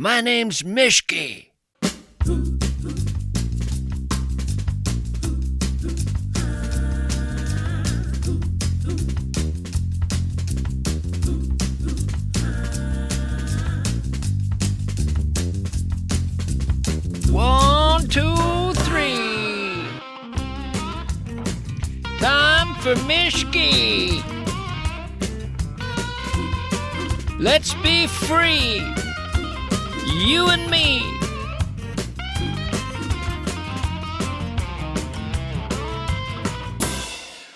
My name's Mischke. One, two, three. Time for Mischke. Let's be free. You and me.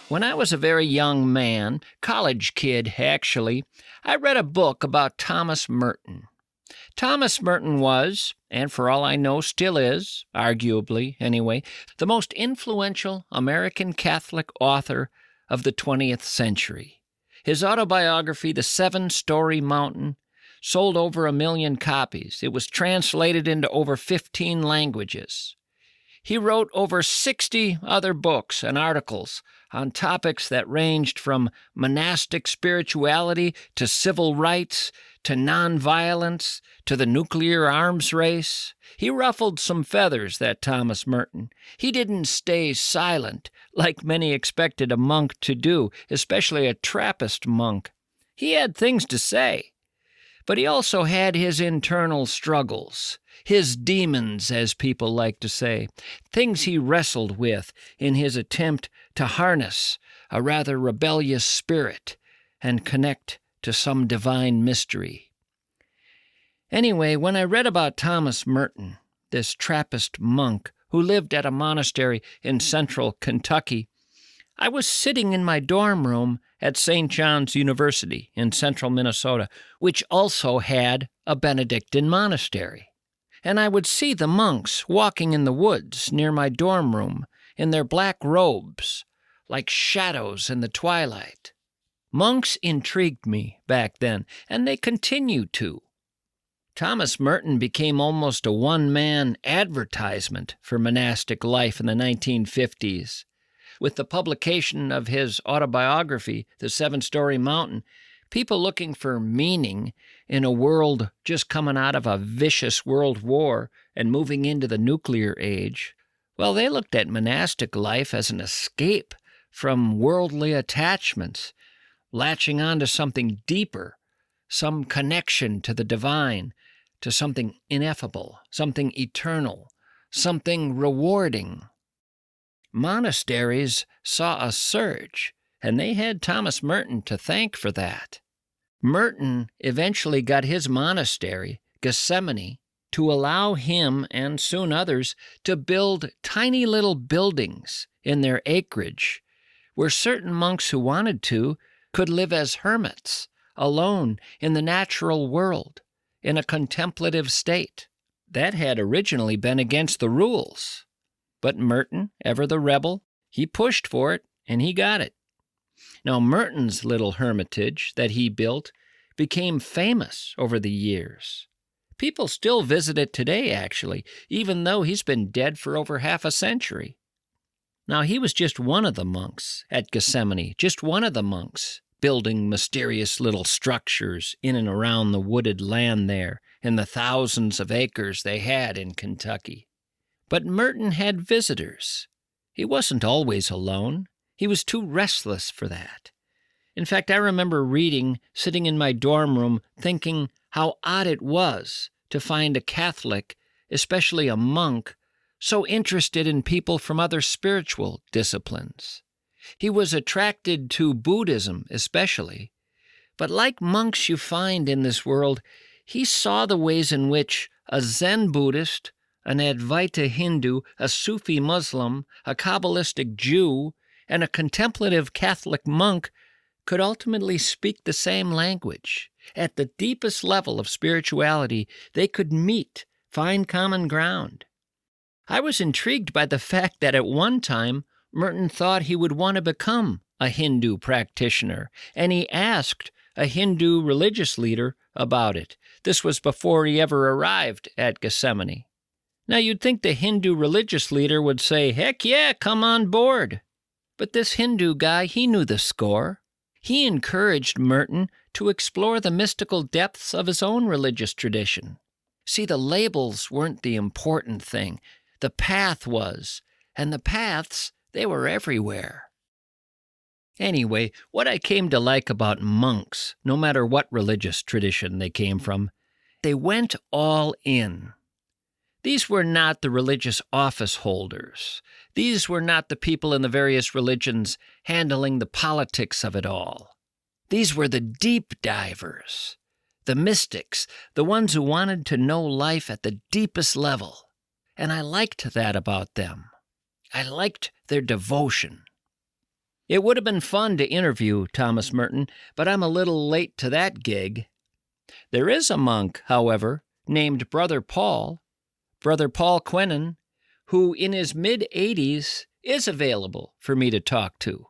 When I was a very young man, college kid actually, I read a book about Thomas Merton. Thomas Merton was, and for all I know still is, arguably anyway, the most influential American Catholic author of the 20th century. His autobiography, The 7-Story Mountain, sold over 1 million copies. It was translated into over 15 languages. He wrote over 60 other books and articles on topics that ranged from monastic spirituality to civil rights to nonviolence to the nuclear arms race. He ruffled some feathers, that Thomas Merton. He didn't stay silent like many expected a monk to do, especially a Trappist monk. He had things to say. But he also had his internal struggles, his demons, as people like to say, things he wrestled with in his attempt to harness a rather rebellious spirit and connect to some divine mystery. Anyway, when I read about Thomas Merton, this Trappist monk who lived at a monastery in central Kentucky, I was sitting in my dorm room at St. John's University in central Minnesota, which also had a Benedictine monastery. And I would see the monks walking in the woods near my dorm room in their black robes, like shadows in the twilight. Monks intrigued me back then, and they continue to. Thomas Merton became almost a one-man advertisement for monastic life in the 1950s. With the publication of his autobiography, The 7-Story Mountain, people looking for meaning in a world just coming out of a vicious world war and moving into the nuclear age, well, they looked at monastic life as an escape from worldly attachments, latching onto something deeper, some connection to the divine, to something ineffable, something eternal, something rewarding. Monasteries saw a surge, and they had Thomas Merton to thank for that. Merton eventually got his monastery, Gethsemane, to allow him and soon others to build tiny little buildings in their acreage, where certain monks who wanted to could live as hermits, alone in the natural world, in a contemplative state. That had originally been against the rules. But Merton, ever the rebel, he pushed for it, and he got it. Now, Merton's little hermitage that he built became famous over the years. People still visit it today, actually, even though he's been dead for over half a century. Now, he was just one of the monks at Gethsemane, just one of the monks building mysterious little structures in and around the wooded land there in the thousands of acres they had in Kentucky. But Merton had visitors. He wasn't always alone. He was too restless for that. In fact, I remember reading, sitting in my dorm room, thinking how odd it was to find a Catholic, especially a monk, so interested in people from other spiritual disciplines. He was attracted to Buddhism especially, but like monks you find in this world, he saw the ways in which a Zen Buddhist, an Advaita Hindu, a Sufi Muslim, a Kabbalistic Jew, and a contemplative Catholic monk could ultimately speak the same language. At the deepest level of spirituality, they could meet, find common ground. I was intrigued by the fact that at one time, Merton thought he would want to become a Hindu practitioner, and he asked a Hindu religious leader about it. This was before he ever arrived at Gethsemane. Now, you'd think the Hindu religious leader would say, heck yeah, come on board. But this Hindu guy, he knew the score. He encouraged Merton to explore the mystical depths of his own religious tradition. See, the labels weren't the important thing. The path was, and the paths, they were everywhere. Anyway, what I came to like about monks, no matter what religious tradition they came from, they went all in. These were not the religious office holders. These were not the people in the various religions handling the politics of it all. These were the deep divers, the mystics, the ones who wanted to know life at the deepest level. And I liked that about them. I liked their devotion. It would have been fun to interview Thomas Merton, but I'm a little late to that gig. There is a monk, however, named Brother Paul Quenon, who in his mid-80s is available for me to talk to.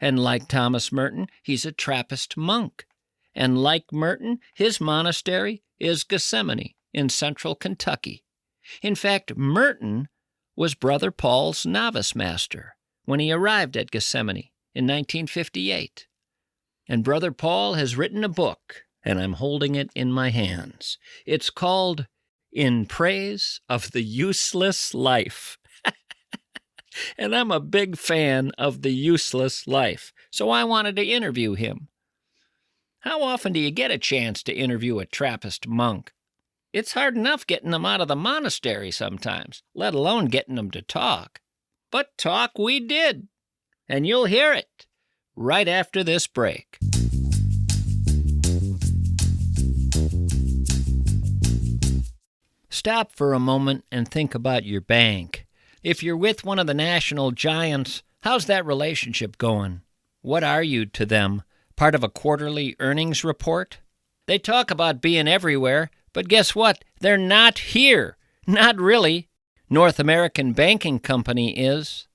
And like Thomas Merton, he's a Trappist monk. And like Merton, his monastery is Gethsemane in central Kentucky. In fact, Merton was Brother Paul's novice master when he arrived at Gethsemane in 1958. And Brother Paul has written a book, and I'm holding it in my hands. It's called In Praise of the Useless Life. And I'm a big fan of the useless life, so I wanted to interview him. How often do you get a chance to interview a Trappist monk? It's hard enough getting them out of the monastery sometimes, let alone getting them to talk. But talk we did, and you'll hear it right after this break. Stop for a moment and think about your bank. If you're with one of the national giants, how's that relationship going? What are you to them? Part of a quarterly earnings report? They talk about being everywhere, but guess what? They're not here. Not really. North American Banking Company is.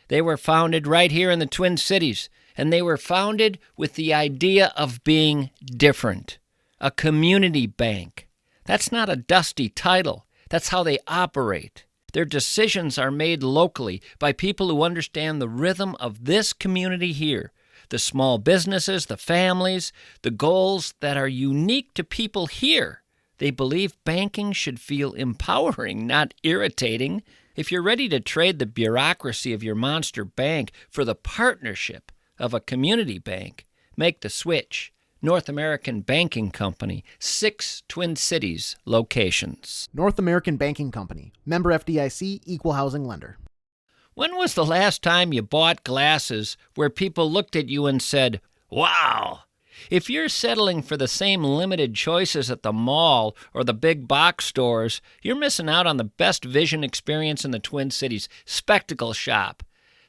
They were founded right here in the Twin Cities, and they were founded with the idea of being different. A community bank. That's not a dusty title. That's how they operate. Their decisions are made locally by people who understand the rhythm of this community here. The small businesses, the families, the goals that are unique to people here. They believe banking should feel empowering, not irritating. If you're ready to trade the bureaucracy of your monster bank for the partnership of a community bank, make the switch. North American Banking Company, 6 Twin Cities locations. North American Banking Company, member FDIC, equal housing lender. When was the last time you bought glasses where people looked at you and said, "Wow"? If you're settling for the same limited choices at the mall or the big box stores, you're missing out on the best vision experience in the Twin Cities, Spectacle Shop.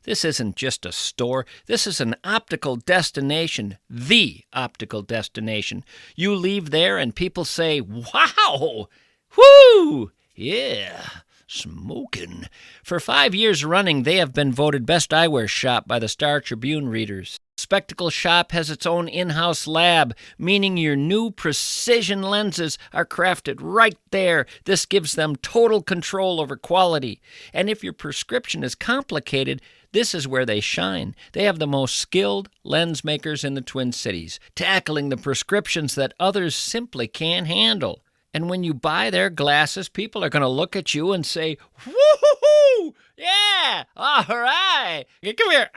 This isn't just a store. This is an optical destination, the optical destination. You leave there and people say, "Wow! Whoo! Yeah! Smoking." For 5 years running, they have been voted best eyewear shop by the Star Tribune readers. Spectacle Shop has its own in-house lab, meaning your new precision lenses are crafted right there. This gives them total control over quality. And if your prescription is complicated, this is where they shine. They have the most skilled lens makers in the Twin Cities, tackling the prescriptions that others simply can't handle. And when you buy their glasses, people are going to look at you and say, "Woo-hoo-hoo! Yeah! All right! Come here!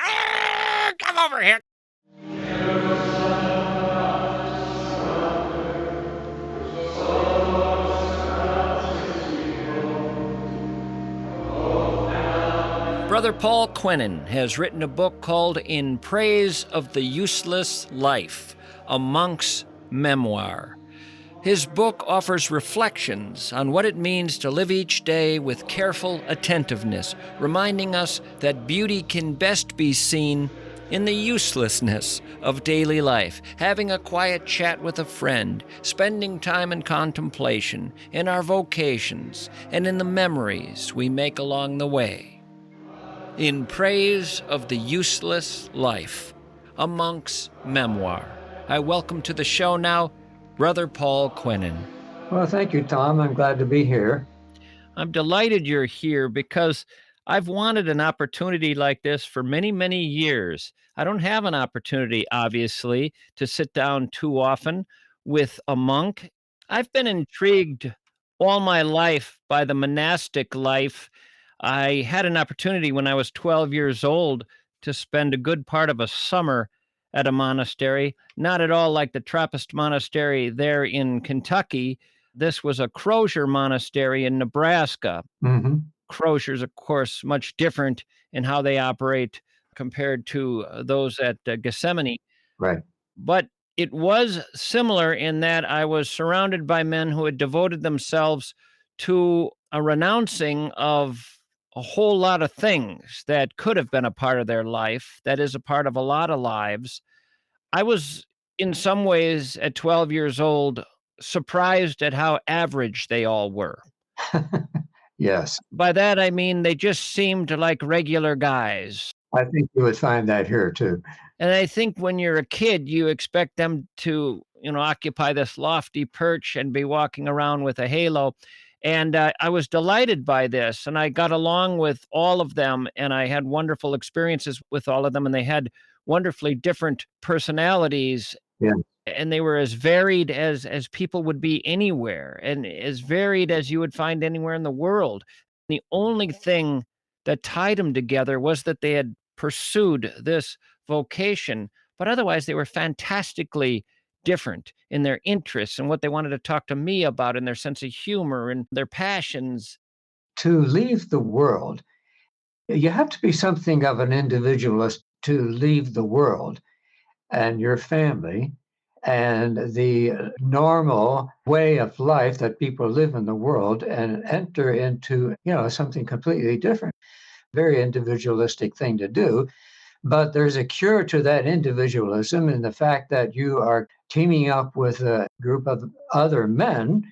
Come over here!" Brother Paul Quenon has written a book called In Praise of the Useless Life, a monk's memoir. His book offers reflections on what it means to live each day with careful attentiveness, reminding us that beauty can best be seen in the uselessness of daily life, having a quiet chat with a friend, spending time in contemplation, in our vocations, and in the memories we make along the way. In Praise of the Useless Life, a monk's memoir. I welcome to the show now Brother Paul Quenon. Well, thank you, Tom. I'm glad to be here. I'm delighted you're here because I've wanted an opportunity like this for many, many years. I don't have an opportunity, obviously, to sit down too often with a monk. I've been intrigued all my life by the monastic life. I had an opportunity when I was 12 years old to spend a good part of a summer at a monastery, not at all like the Trappist monastery there in Kentucky. This was a Crozier monastery in Nebraska. Hmm. Crozier's, of course, much different in how they operate compared to those at Gethsemane. Right. But it was similar in that I was surrounded by men who had devoted themselves to a renouncing of a whole lot of things that could have been a part of their life, that is a part of a lot of lives. I was, in some ways, at 12 years old, surprised at how average they all were. Yes. By that, I mean they just seemed like regular guys. I think you would find that here too. And I think when you're a kid, you expect them to, occupy this lofty perch and be walking around with a halo. And I was delighted by this. And I got along with all of them. And I had wonderful experiences with all of them. And they had wonderfully different personalities. Yeah. And they were as varied as people would be anywhere, and as varied as you would find anywhere in the world. The only thing that tied them together was that they had pursued this vocation, but otherwise they were fantastically different in their interests and what they wanted to talk to me about and their sense of humor and their passions. To leave the world, you have to be something of an individualist to leave the world and your family and the normal way of life that people live in the world and enter into, something completely different. Very individualistic thing to do. But there's a cure to that individualism in the fact that you are teaming up with a group of other men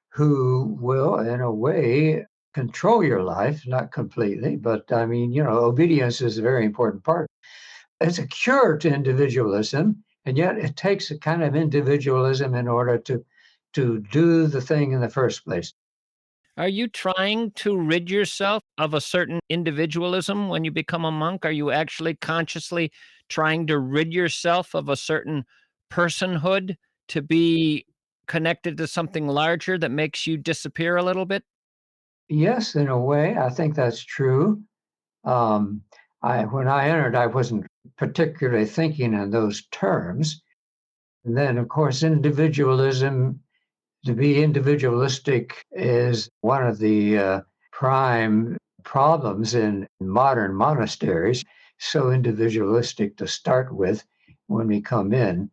who will, in a way, control your life, not completely, but I mean, obedience is a very important part. It's a cure to individualism, and yet it takes a kind of individualism in order to do the thing in the first place. Are you trying to rid yourself of a certain individualism when you become a monk? Are you actually consciously trying to rid yourself of a certain personhood to be connected to something larger that makes you disappear a little bit? Yes, in a way, I think that's true. Um, when I entered, I wasn't particularly thinking in those terms. And then, of course, individualism, to be individualistic is one of the prime problems in modern monasteries. So individualistic to start with when we come in.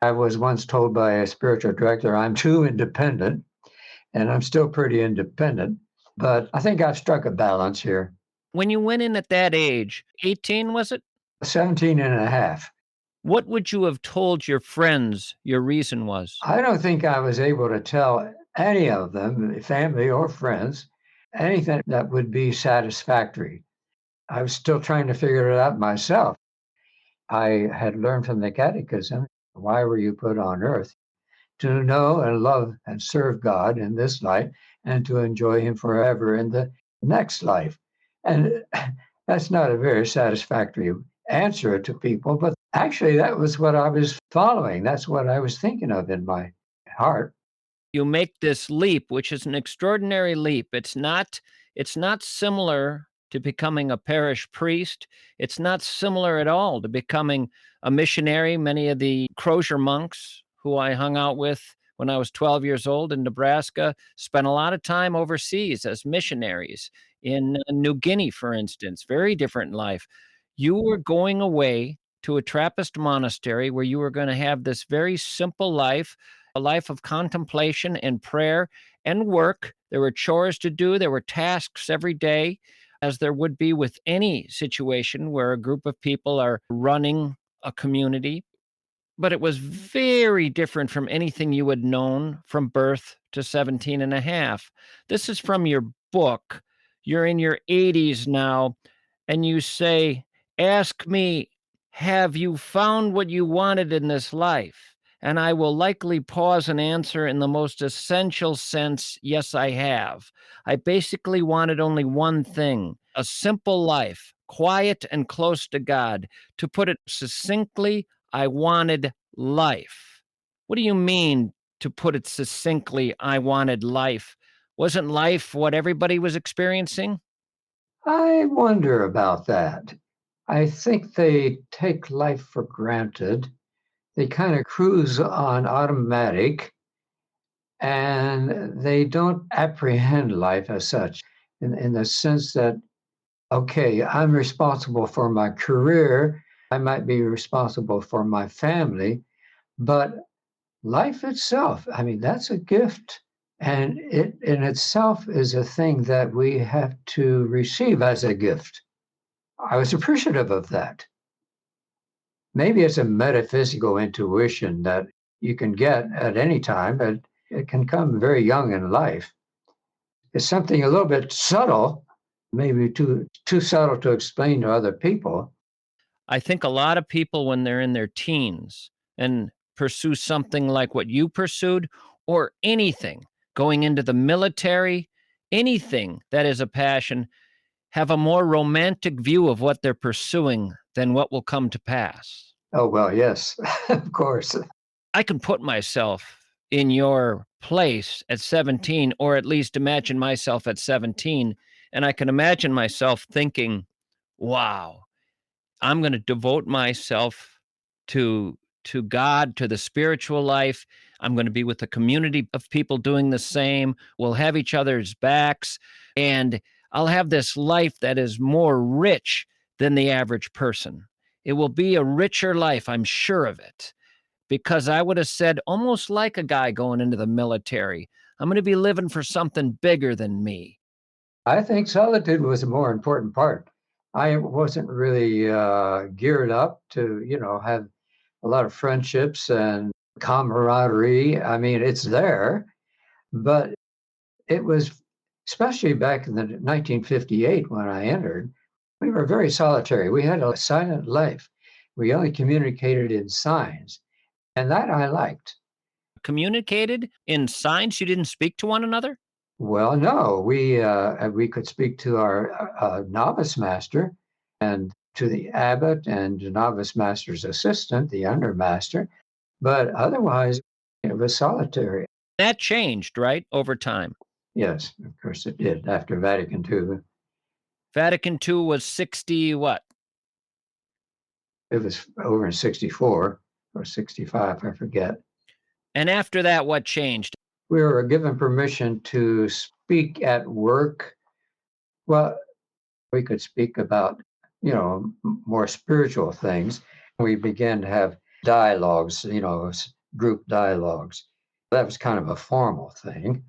I was once told by a spiritual director, I'm too independent, and I'm still pretty independent. But I think I've struck a balance here. When you went in at that age, 18 was it? 17 and a half. What would you have told your friends your reason was? I don't think I was able to tell any of them, family or friends, anything that would be satisfactory. I was still trying to figure it out myself. I had learned from the catechism, why were you put on earth? To know and love and serve God in this life and to enjoy Him forever in the next life. And that's not a very satisfactory answer to people, but actually, that was what I was following. That's what I was thinking of in my heart. You make this leap, which is an extraordinary leap. It's not similar to becoming a parish priest. It's not similar at all to becoming a missionary. Many of the Crozier monks who I hung out with when I was 12 years old in Nebraska spent a lot of time overseas as missionaries in New Guinea, for instance. Very different in life. You were going away to a Trappist monastery where you were going to have this very simple life, a life of contemplation and prayer and work. There were chores to do, there were tasks every day, as there would be with any situation where a group of people are running a community. But it was very different from anything you had known from birth to 17 and a half. This is from your book. You're in your 80s now, and you say, ask me, have you found what you wanted in this life? And I will likely pause and answer in the most essential sense, yes, I have. I basically wanted only one thing, a simple life, quiet and close to God. To put it succinctly, I wanted life. What do you mean, to put it succinctly, I wanted life? Wasn't life what everybody was experiencing? I wonder about that. I think they take life for granted. They kind of cruise on automatic and they don't apprehend life as such in the sense that, okay, I'm responsible for my career. I might be responsible for my family, but life itself, I mean, that's a gift. And it in itself is a thing that we have to receive as a gift. I was appreciative of that. Maybe it's a metaphysical intuition that you can get at any time, but it can come very young in life. It's something a little bit subtle, maybe too subtle to explain to other people. I think a lot of people, when they're in their teens and pursue something like what you pursued, or anything, going into the military, anything that is a passion, have a more romantic view of what they're pursuing than what will come to pass. Oh, well, yes, of course. I can put myself in your place at 17, or at least imagine myself at 17, and I can imagine myself thinking, wow, I'm going to devote myself to God, to the spiritual life. I'm going to be with a community of people doing the same. We'll have each other's backs, and I'll have this life that is more rich than the average person. It will be a richer life, I'm sure of it, because I would have said, almost like a guy going into the military, I'm going to be living for something bigger than me. I think solitude was a more important part. I wasn't really geared up to, have a lot of friendships and camaraderie. I mean, it's there, but it was, especially back in the 1958 when I entered, we were very solitary. We had a silent life. We only communicated in signs, and that I liked. Communicated in signs? You didn't speak to one another? Well, no, we could speak to our novice master and to the abbot and the novice master's assistant, the undermaster, but otherwise it was solitary. That changed, right, over time. Yes, of course it did after Vatican II. Vatican II was 60 what? It was over in 64 or 65, I forget. And after that, what changed? We were given permission to speak at work. Well, we could speak about, more spiritual things. We began to have dialogues, group dialogues. That was kind of a formal thing.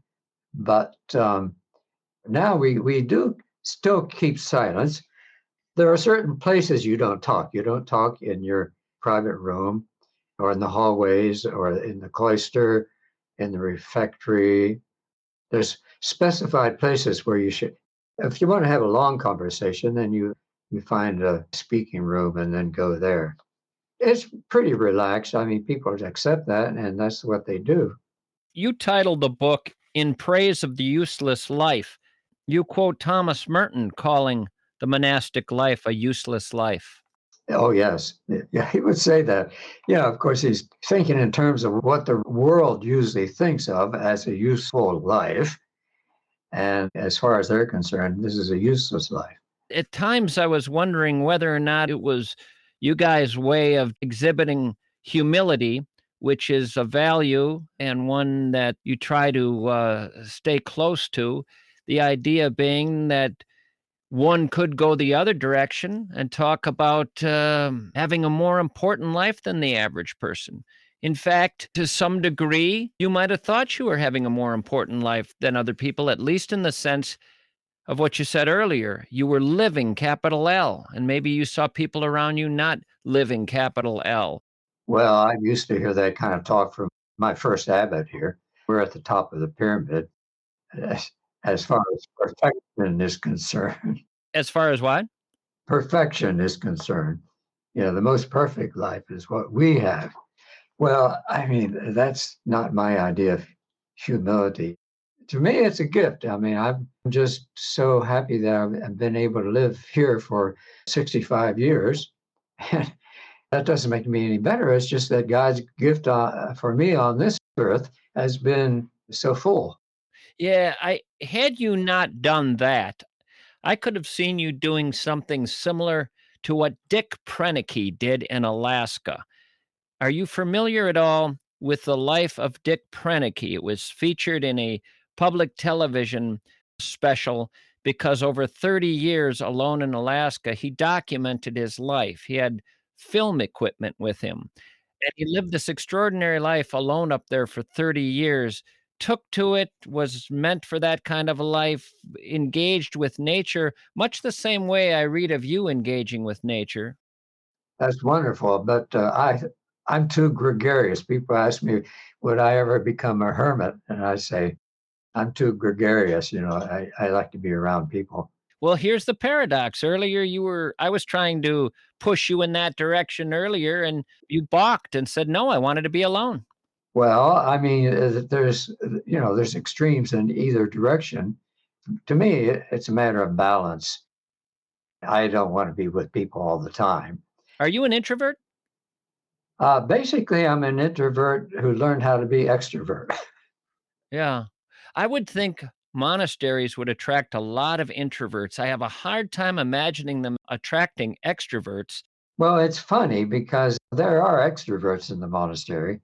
But now we do still keep silence. There are certain places you don't talk. You don't talk in your private room or in the hallways or in the cloister, in the refectory. There's specified places where you should, if you want to have a long conversation, then you find a speaking room and then go there. It's pretty relaxed. I mean, people accept that, and that's what they do. You titled the book In Praise of the Useless Life. You quote Thomas Merton calling the monastic life a useless life. Oh, yes. Yeah, he would say that. Yeah, of course, he's thinking in terms of what the world usually thinks of as a useful life. And as far as they're concerned, this is a useless life. At times, I was wondering whether or not it was you guys' way of exhibiting humility, which is a value and one that you try to stay close to. The idea being that one could go the other direction and talk about having a more important life than the average person. In fact, to some degree, you might have thought you were having a more important life than other people, at least in the sense of what you said earlier. You were living, capital L, and maybe you saw people around you not living, capital L. Well, I used to hear that kind of talk from my first abbot here. We're at the top of the pyramid as, as far as perfection is concerned. As far as what? Perfection is concerned. The most perfect life is what we have. Well, I mean, that's not my idea of humility. To me, it's a gift. I mean, I'm just so happy that I've been able to live here for 65 years. And that doesn't make me any better. It's just that God's gift for me on this earth has been so full. Yeah, I had you not done that, I could have seen you doing something similar to what Dick Proenneke did in Alaska. Are you familiar at all with the life of Dick Proenneke? It was featured in a public television special because over 30 years alone in Alaska, he documented his life. He had film equipment with him, and he lived this extraordinary life alone up there for 30 years. Took to it, was meant for that kind of a life, engaged with nature, much the same way I read of you engaging with nature. That's wonderful, but I'm too gregarious. People ask me, would I ever become a hermit? And I say, I'm too gregarious. I like to be around people. Well, here's the paradox. Earlier, I was trying to push you in that direction earlier, and you balked and said, no, I wanted to be alone. Well, I mean, there's extremes in either direction. To me, it's a matter of balance. I don't want to be with people all the time. Are you an introvert? Basically, I'm an introvert who learned how to be extrovert. Yeah. I would think monasteries would attract a lot of introverts. I have a hard time imagining them attracting extroverts. Well, it's funny because there are extroverts in the monastery,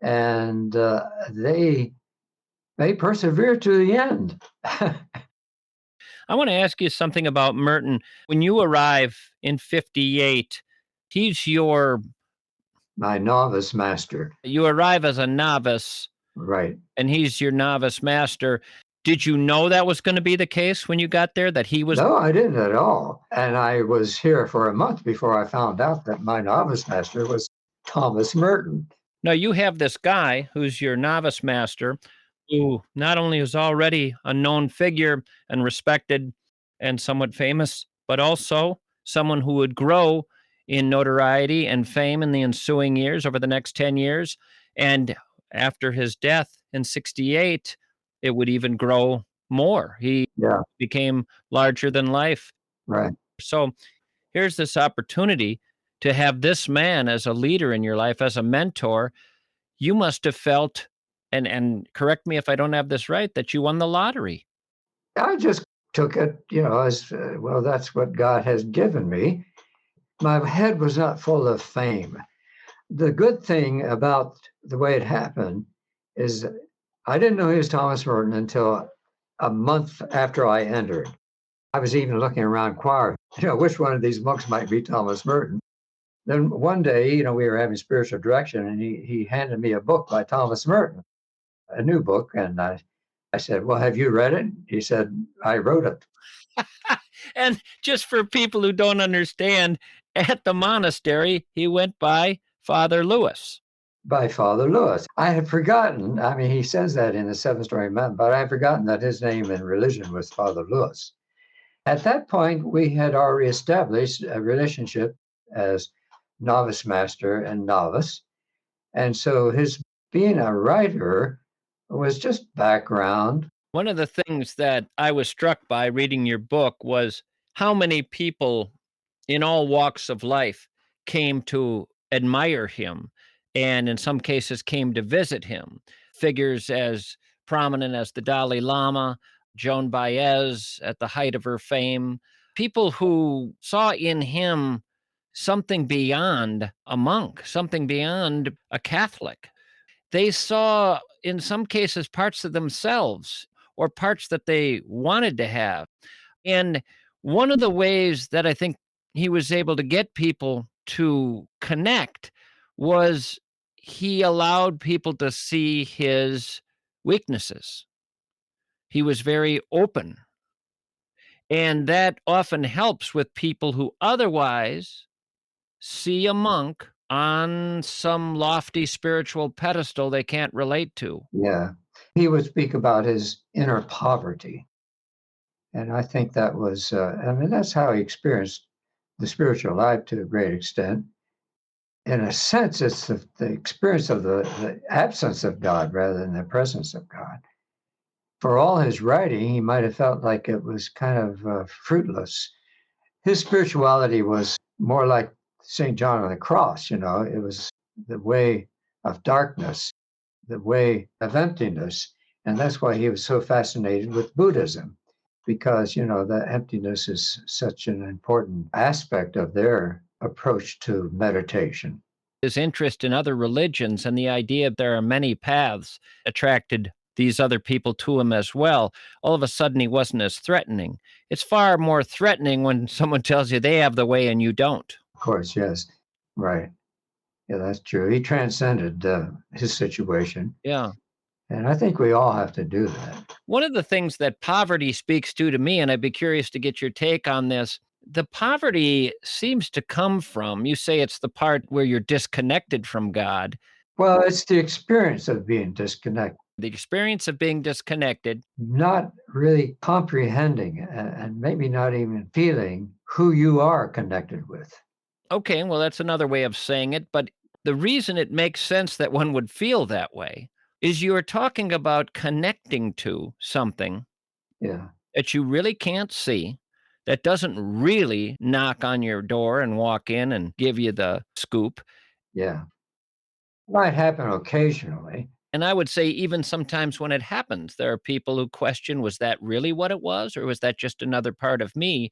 and they persevere to the end. I want to ask you something about Merton. When you arrive in 58, he's your My novice master, you arrive as a novice right? and he's your novice master. Did you know that was going to be the case when you got there, that he was? No, I didn't at all. And I was here for a month before I found out that my novice master was Thomas Merton. No, you have this guy who's your novice master who not only is already a known figure and respected and somewhat famous, but also someone who would grow in notoriety and fame in the ensuing years over the next 10 years. And after his death in 68, it would even grow more. He Yeah, became larger than life. right. So here's this opportunity to have this man as a leader in your life, as a mentor. You must have felt, and correct me if I don't have this right, that you won the lottery. I just took it, as well, that's what God has given me. My head was not full of fame. The good thing about the way it happened is I didn't know he was Thomas Merton until a month after I entered. I was even looking around choir, which one of these monks might be Thomas Merton. Then one day, we were having spiritual direction, and he handed me a book by Thomas Merton, a new book, and I said, "Well, have you read it?" He said, "I wrote it." And just for people who don't understand, at the monastery, he went by Father Lewis. By Father Lewis. I had forgotten. I mean, he says that in the Seven Story Mountain, but I had forgotten that his name in religion was Father Lewis. At that point, we had already established a relationship as novice master and novice. And so his being a writer was just background. One of the things that I was struck by reading your book was how many people in all walks of life came to admire him and in some cases came to visit him. Figures as prominent as the Dalai Lama, Joan Baez at the height of her fame, people who saw in him something beyond a monk, something beyond a Catholic. They saw, in some cases, parts of themselves or parts that they wanted to have. And one of the ways that I think he was able to get people to connect was he allowed people to see his weaknesses. He was very open. And that often helps with people who otherwise see a monk on some lofty spiritual pedestal they can't relate to. Yeah. He would speak about his inner poverty. And I think that was, I mean, that's how he experienced the spiritual life to a great extent. In a sense, it's the experience of the absence of God rather than the presence of God. For all his writing, he might have felt like it was kind of fruitless. His spirituality was more like St. John on the cross, it was the way of darkness, the way of emptiness. And that's why he was so fascinated with Buddhism, because, the emptiness is such an important aspect of their approach to meditation. His interest in other religions and the idea that there are many paths attracted these other people to him as well. All of a sudden, he wasn't as threatening. It's far more threatening when someone tells you they have the way and you don't. Of course, yes. Right. Yeah, that's true. He transcended his situation. Yeah. And I think we all have to do that. One of the things that poverty speaks to me, and I'd be curious to get your take on this, the poverty seems to come from, you say it's the part where you're disconnected from God, Well, it's the experience of being disconnected, the experience of being disconnected. not really comprehending and maybe not even feeling who you are connected with. Okay, well, that's another way of saying it, but the reason it makes sense that one would feel that way is you're talking about connecting to something Yeah. that you really can't see, that doesn't really knock on your door and walk in and give you the scoop. Yeah. Might happen occasionally. And I would say even sometimes when it happens, there are people who question, was that really what it was? Or was that just another part of me?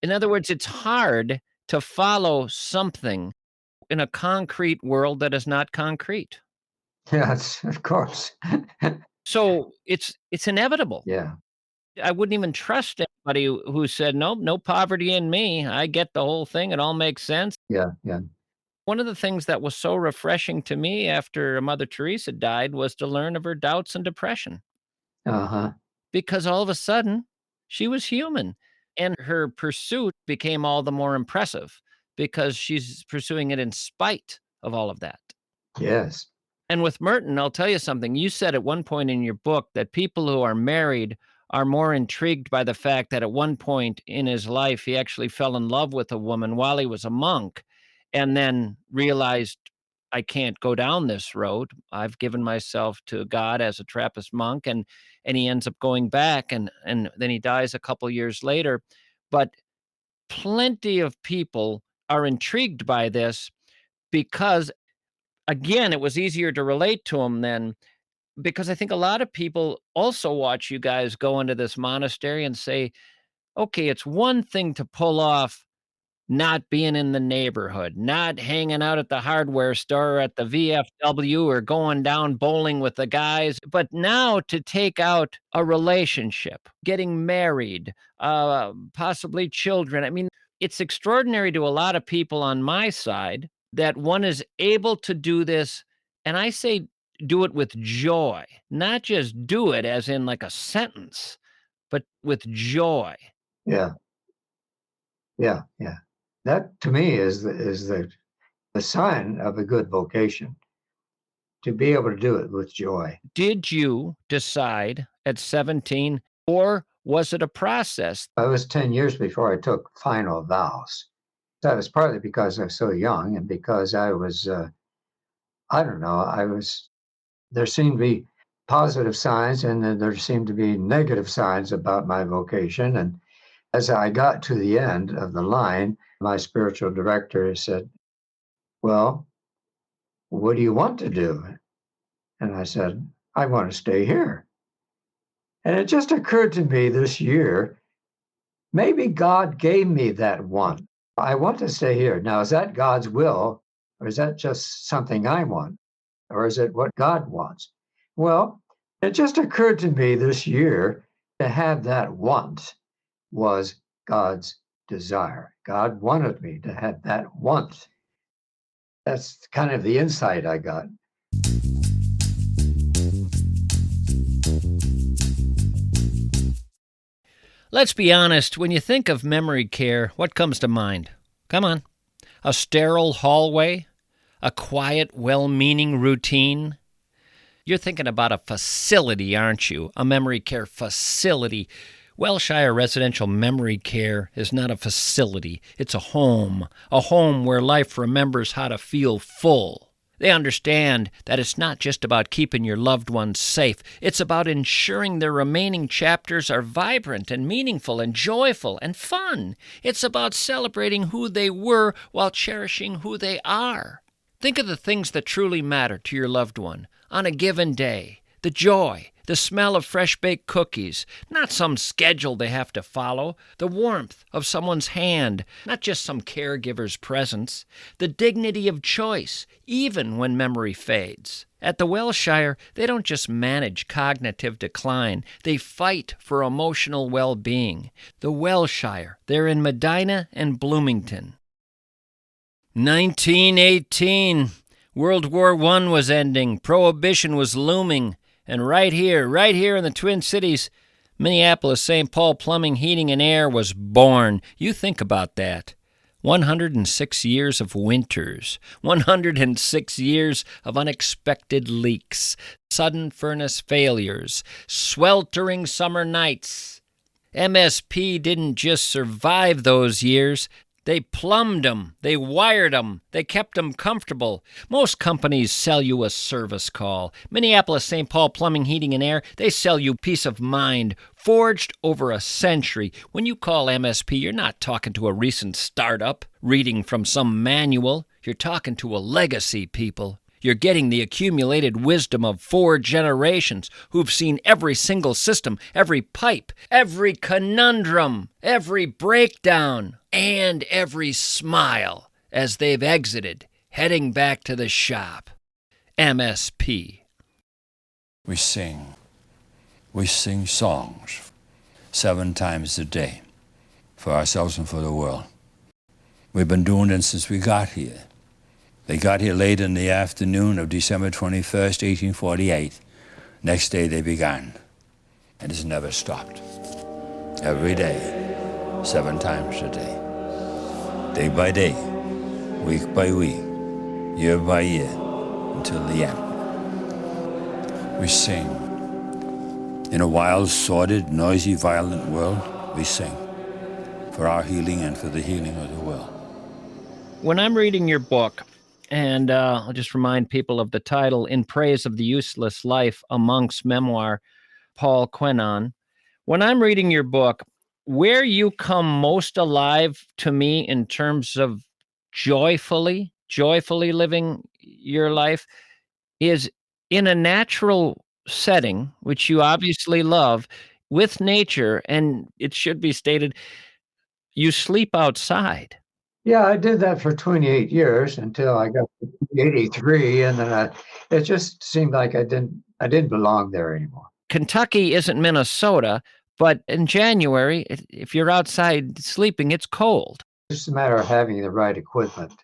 In other words, it's hard to follow something in a concrete world that is not concrete. Yes, of course. So it's inevitable. Yeah. I wouldn't even trust anybody who said, nope, no poverty in me. I get the whole thing. It all makes sense. Yeah. Yeah. One of the things that was so refreshing to me after Mother Teresa died was to learn of her doubts and depression, Uh-huh. because all of a sudden she was human and her pursuit became all the more impressive because she's pursuing it in spite of all of that. Yes. And with Merton, I'll tell you something. You said at one point in your book that people who are married are more intrigued by the fact that at one point in his life, he actually fell in love with a woman while he was a monk and then realized, I can't go down this road. I've given myself to God as a Trappist monk, and he ends up going back and then he dies a couple years later. But plenty of people are intrigued by this because, again, it was easier to relate to him then, because I think a lot of people also watch you guys go into this monastery and say, okay, it's one thing to pull off not being in the neighborhood, not hanging out at the hardware store or at the VFW or going down bowling with the guys, but now to take out a relationship, getting married, possibly children. I mean, it's extraordinary to a lot of people on my side that one is able to do this. And I say, do it with joy, not just do it as in like a sentence, but with joy. Yeah. Yeah. Yeah. That to me is the sign of a good vocation, to be able to do it with joy. Did you decide at 17, or was it a process? It was 10 years before I took final vows. That was partly because I was so young and because I was, I don't know, there seemed to be positive signs and then there seemed to be negative signs about my vocation. And as I got to the end of the line, my spiritual director said, well, what do you want to do? And I said, I want to stay here. And it just occurred to me this year, maybe God gave me that want. I want to stay here. Now, is that God's will, or is that just something I want, or is it what God wants? Well, it just occurred to me this year to have that want was God's desire. God wanted me to have that want. That's kind of the insight I got. Let's be honest, when you think of memory care, what comes to mind? Come on. A sterile hallway? A quiet, well-meaning routine? You're thinking about a facility, aren't you? A memory care facility. Wellshire Residential Memory Care is not a facility. It's a home where life remembers how to feel full. They understand that it's not just about keeping your loved ones safe. It's about ensuring their remaining chapters are vibrant and meaningful and joyful and fun. It's about celebrating who they were while cherishing who they are. Think of the things that truly matter to your loved one on a given day. The joy, The smell of fresh-baked cookies, not some schedule they have to follow. The warmth of someone's hand, not just some caregiver's presence. The dignity of choice, even when memory fades. At the Welshire, they don't just manage cognitive decline. They fight for emotional well-being. The Welshire, they're in Medina and Bloomington. 1918. World War I was ending. Prohibition was looming. And right here in the Twin Cities, Minneapolis, St. Paul Plumbing, Heating, and Air was born. You think about that. 106 years of winters, 106 years of unexpected leaks, sudden furnace failures, sweltering summer nights. MSP didn't just survive those years. They plumbed them, they wired them, they kept them comfortable. Most companies sell you a service call. Minneapolis, St. Paul Plumbing, Heating, and Air, they sell you peace of mind, forged over a century. When you call MSP, you're not talking to a recent startup, reading from some manual. You're talking to a legacy, people. You're getting the accumulated wisdom of 4 generations who've seen every single system, every pipe, every conundrum, every breakdown, and every smile as they've exited, heading back to the shop. MSP. We sing songs 7 times a day for ourselves and for the world. We've been doing it since we got here. They got here late in the afternoon of December 21st, 1848. Next day they began, and it's never stopped. Every day, 7 times a day. Day by day, week by week, year by year, until the end. We sing. In a wild, sordid, noisy, violent world, we sing. For our healing and for the healing of the world. When I'm reading your book, and I'll just remind people of the title, In Praise of the Useless Life, a Monk's Memoir, Paul Quenon. When I'm reading your book, where you come most alive to me in terms of joyfully living your life is in a natural setting, which you obviously love, with nature, and it should be stated, you sleep outside. Yeah, I did that for 28 years until I got to 83, and then it just seemed like I didn't belong there anymore. Kentucky isn't Minnesota, but in January, if you're outside sleeping, it's cold. It's just a matter of having the right equipment.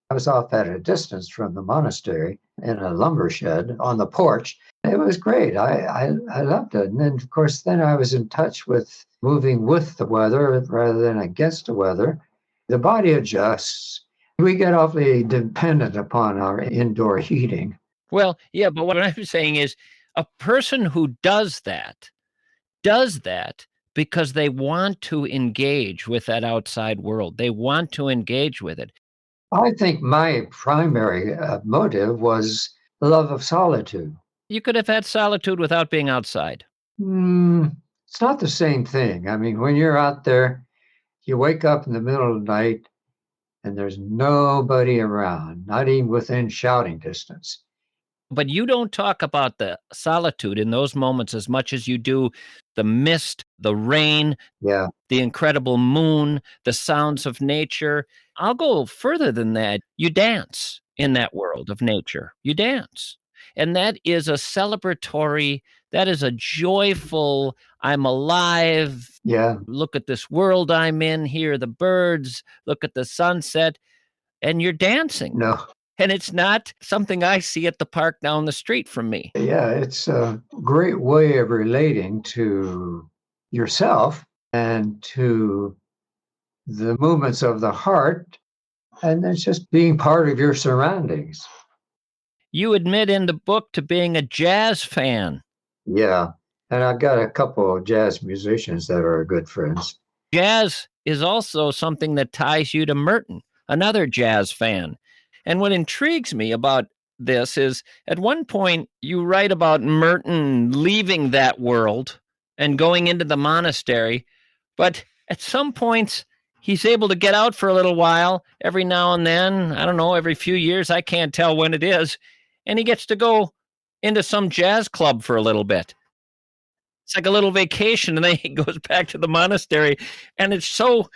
I was off at a distance from the monastery in a lumber shed on the porch. It was great. I loved it. And then, of course, I was in touch with moving with the weather rather than against the weather. The body adjusts. We get awfully dependent upon our indoor heating. Well, yeah, but what I'm saying is a person who does that because they want to engage with that outside world. They want to engage with it. I think my primary motive was the love of solitude. You could have had solitude without being outside. It's not the same thing. I mean, when you're out there, you wake up in the middle of the night and there's nobody around, not even within shouting distance. But you don't talk about the solitude in those moments as much as you do the mist, the rain, Yeah. the incredible moon, the sounds of nature. I'll go further than that. You dance in that world of nature. You dance. And that is a celebratory, that is a joyful, I'm alive. Yeah. Look at this world I'm in, hear the birds, look at the sunset, and you're dancing. No. And it's not something I see at the park down the street from me. Yeah, it's a great way of relating to yourself and to the movements of the heart, and it's just being part of your surroundings. You admit in the book to being a jazz fan. Yeah, and I've got a couple of jazz musicians that are good friends. Jazz is also something that ties you to Merton, another jazz fan. And what intrigues me about this is at one point you write about Merton leaving that world and going into the monastery, but at some points he's able to get out for a little while every now and then. I don't know, every few years. I can't tell when it is. And he gets to go into some jazz club for a little bit. It's like a little vacation, and then he goes back to the monastery, and it's so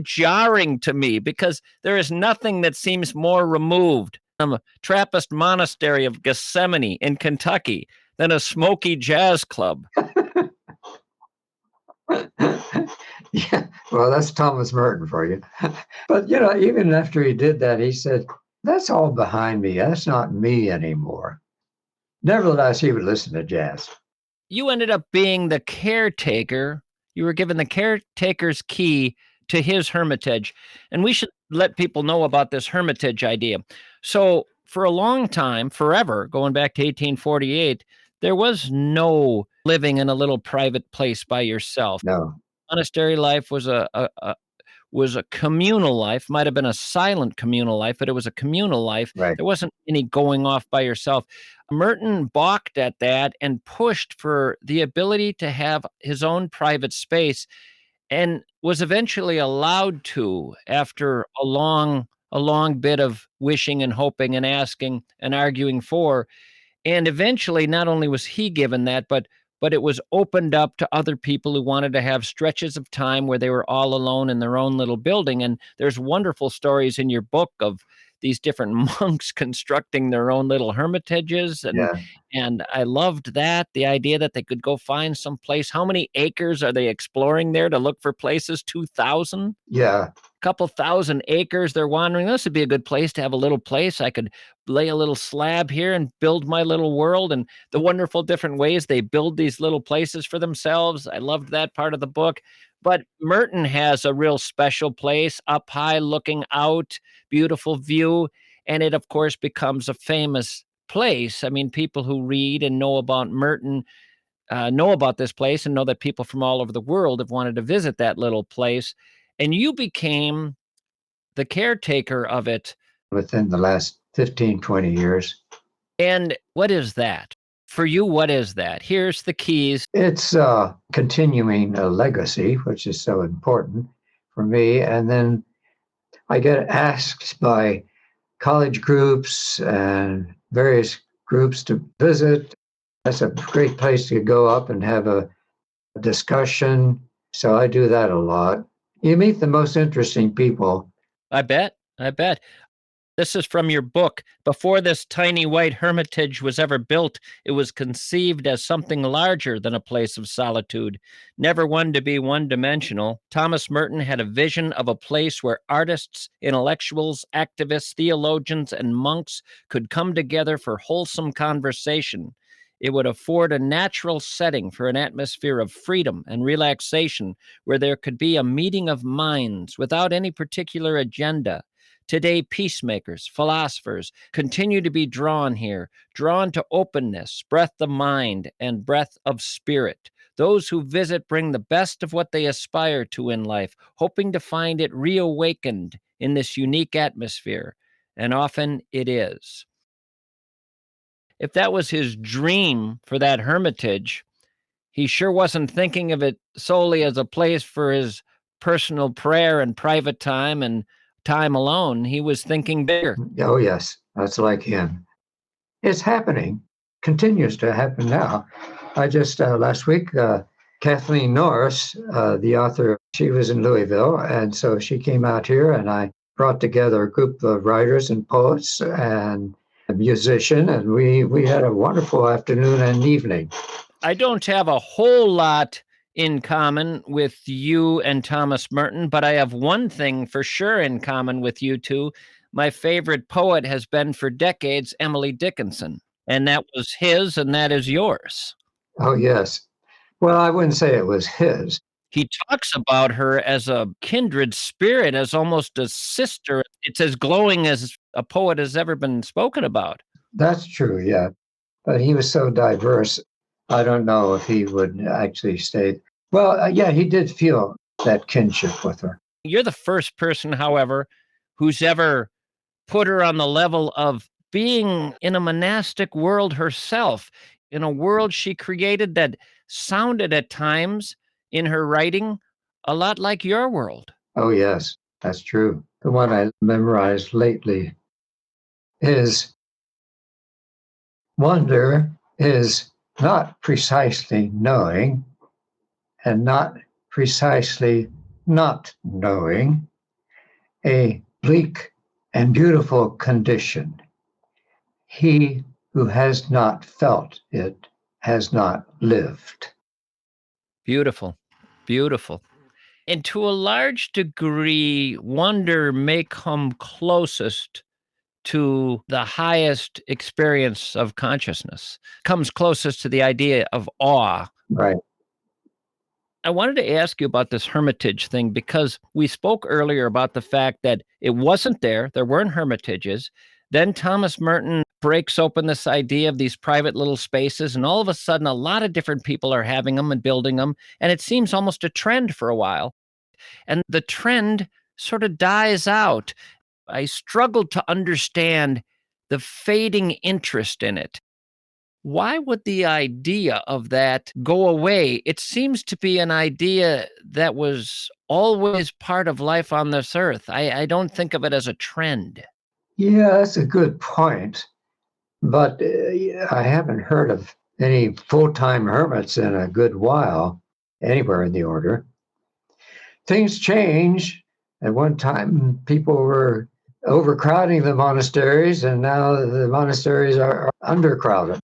jarring to me because there is nothing that seems more removed from a Trappist monastery of Gethsemane in Kentucky than a smoky jazz club. Yeah, well, that's Thomas Merton for you. But, even after he did that, he said, that's all behind me. That's not me anymore. Nevertheless, he would listen to jazz. You ended up being the caretaker. You were given the caretaker's key to his hermitage. And we should let people know about this hermitage idea. So, for a long time, forever, going back to 1848, there was no living in a little private place by yourself. No, Monastery life was a communal life, might have been a silent communal life, but it was a communal life. right. There wasn't any going off by yourself. Merton balked at that and pushed for the ability to have his own private space, and was eventually allowed to after a long bit of wishing and hoping and asking and arguing for. And eventually, not only was he given that, but it was opened up to other people who wanted to have stretches of time where they were all alone in their own little building. And there's wonderful stories in your book of these different monks constructing their own little hermitages. Yeah, And I loved that, the idea that they could go find some place. How many acres are they exploring there to look for places? 2,000? yeah, Couple thousand acres they're wandering. This would be a good place to have a little place. I could lay a little slab here and build my little world, and the wonderful different ways they build these little places for themselves. I loved that part of the book. But Merton has a real special place up high looking out, beautiful view, and it of course becomes a famous place. I mean, people who read and know about Merton know about this place and know that people from all over the world have wanted to visit that little place. And you became the caretaker of it. within the last 15, 20 years. And what is that? For you, what is that? Here's the keys. It's continuing a legacy, which is so important for me. And then I get asked by college groups and various groups to visit. That's a great place to go up and have a discussion. So I do that a lot. You meet the most interesting people. I bet. I bet. This is from your book. Before this tiny white hermitage was ever built, it was conceived as something larger than a place of solitude, never one to be one-dimensional. Thomas Merton had a vision of a place where artists, intellectuals, activists, theologians, and monks could come together for wholesome conversation. It would afford a natural setting for an atmosphere of freedom and relaxation where there could be a meeting of minds without any particular agenda. Today, peacemakers, philosophers continue to be drawn here, drawn to openness, breadth of mind, and breadth of spirit. Those who visit bring the best of what they aspire to in life, hoping to find it reawakened in this unique atmosphere, and often it is. If that was his dream for that hermitage, he sure wasn't thinking of it solely as a place for his personal prayer and private time and time alone. He was thinking bigger. Oh, yes, that's like him. It's happening, continues to happen now. I just, last week, Kathleen Norris, the author, she was in Louisville. And so she came out here and I brought together a group of writers and poets and a musician. And we had a wonderful afternoon and evening. I don't have a whole lot in common with you and Thomas Merton, but I have one thing for sure in common with you two. My favorite poet has been for decades Emily Dickinson, and that was his, and that is yours. Oh, yes. Well, I wouldn't say it was his. He talks about her as a kindred spirit, as almost a sister. It's as glowing as a poet has ever been spoken about. That's true, yeah. But he was so diverse. I don't know if he would actually stay. Well, yeah, he did feel that kinship with her. You're the first person, however, who's ever put her on the level of being in a monastic world herself, in a world she created that sounded at times in her writing a lot like your world. Oh, yes, that's true. The one I memorized lately is Wonder is not precisely knowing and not precisely not knowing, a bleak and beautiful condition. He who has not felt it has not lived. Beautiful, beautiful. And to a large degree, wonder may come closest to the highest experience of consciousness, comes closest to the idea of awe. Right. I wanted to ask you about this hermitage thing because we spoke earlier about the fact that it wasn't there. There weren't hermitages. Then Thomas Merton breaks open this idea of these private little spaces, and all of a sudden, a lot of different people are having them and building them. And it seems almost a trend for a while. And the trend sort of dies out. I struggled to understand the fading interest in it. Why would the idea of that go away? It seems to be an idea that was always part of life on this earth. I don't think of it as a trend. Yeah, that's a good point. But I haven't heard of any full time hermits in a good while anywhere in the order. Things change. At one time, people were overcrowding the monasteries, and now the monasteries are undercrowded.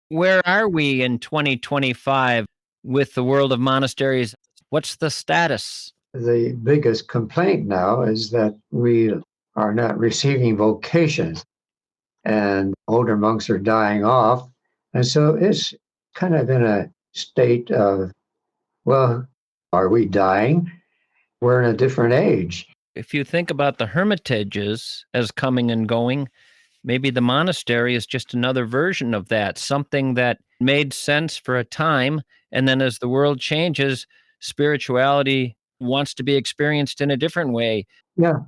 Where are we in 2025 with the world of monasteries? What's the status? The biggest complaint now is that we are not receiving vocations, and older monks are dying off. And so it's kind of in a state of, well, are we dying? We're in a different age. If you think about the hermitages as coming and going, maybe the monastery is just another version of that, something that made sense for a time. And then as the world changes, spirituality wants to be experienced in a different way. Yeah,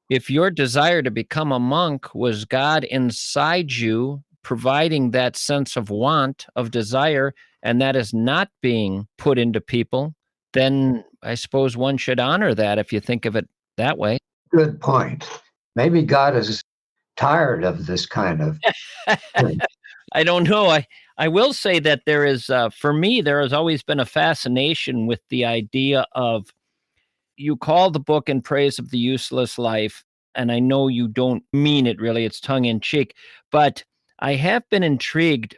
If your desire to become a monk was God inside you, providing that sense of want, of desire, and that is not being put into people, then I suppose one should honor that if you think of it that way. good point. Maybe God is tired of this kind of thing. I don't know. I will say that there is, for me, there has always been a fascination with the idea of you call the book In Praise of the Useless Life, and I know you don't mean it really, it's tongue in cheek, but I have been intrigued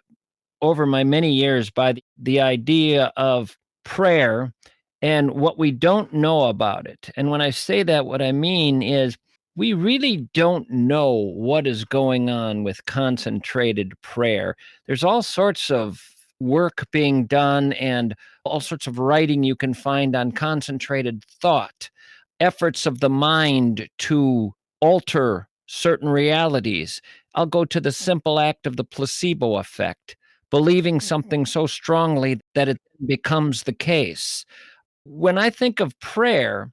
over my many years by the idea of prayer and what we don't know about it. And when I say that, what I mean is we really don't know what is going on with concentrated prayer. There's all sorts of work being done and all sorts of writing you can find on concentrated thought, efforts of the mind to alter certain realities. I'll go to the simple act of the placebo effect, believing something so strongly that it becomes the case. When I think of prayer,